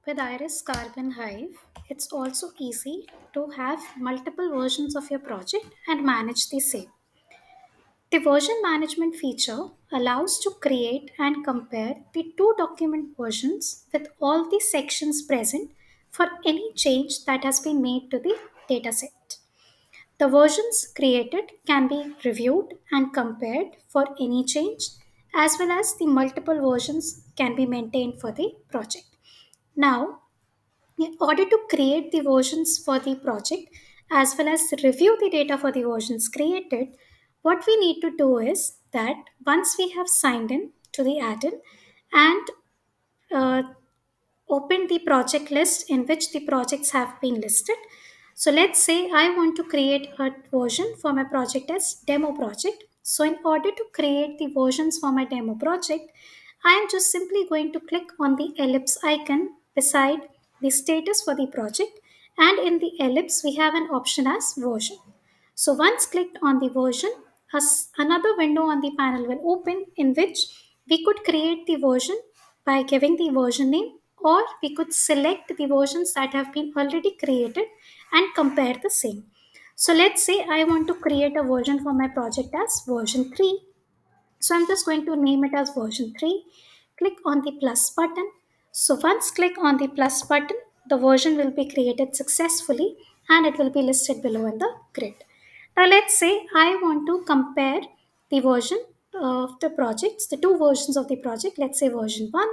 With Iris Carbon Hive, it's also easy to have multiple versions of your project and manage the same. The version management feature allows to create and compare the two document versions with all the sections present for any change that has been made to the dataset. The versions created can be reviewed and compared for any change, as well as the multiple versions can be maintained for the project. Now, in order to create the versions for the project as well as review the data for the versions created, what we need to do is that once we have signed in to the add-in and uh, opened the project list in which the projects have been listed. So let's say I want to create a version for my project as demo project. So in order to create the versions for my demo project, I am just simply going to click on the ellipse icon beside the status for the project, and in the ellipse we have an option as version. So once clicked on the version, another window on the panel will open in which we could create the version by giving the version name, or we could select the versions that have been already created and compare the same. So let's say I want to create a version for my project as version 3. So I'm just going to name it as version 3. Click on the plus button. So once click on the plus button, the version will be created successfully and it will be listed below in the grid. Now let's say I want to compare the version of the projects, the two versions of the project, let's say version 1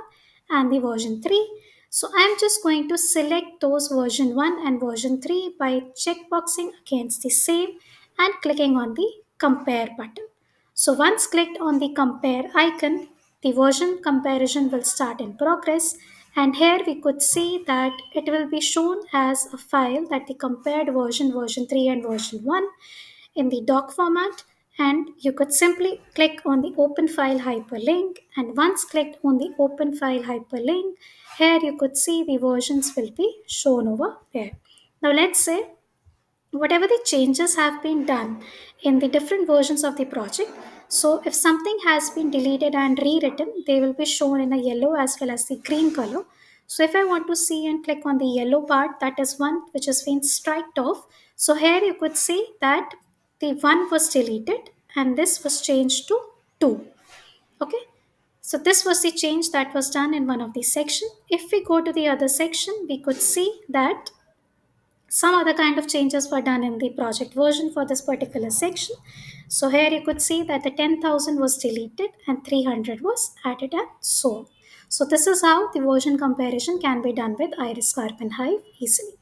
and the version 3. So I'm just going to select those version 1 and version 3 by checkboxing against the same and clicking on the compare button. So once clicked on the compare icon, the version comparison will start in progress, and here we could see that it will be shown as a file that the compared version 3 and version 1 in the doc format, and you could simply click on the open file hyperlink, and once clicked on the open file hyperlink, here you could see the versions will be shown over here. Now let's say whatever the changes have been done in the different versions of the project, so if something has been deleted and rewritten, they will be shown in a yellow as well as the green color. So if I want to see and click on the yellow part, that is one which has been striked off. So here you could see that the one was deleted and this was changed to 2. Okay, so this was the change that was done in one of the section. If we go to the other section, we could see that some other kind of changes were done in the project version for this particular section. So here you could see that the 10,000 was deleted and 300 was added and so on. So this is how the version comparison can be done with Iris Carbon Hive easily.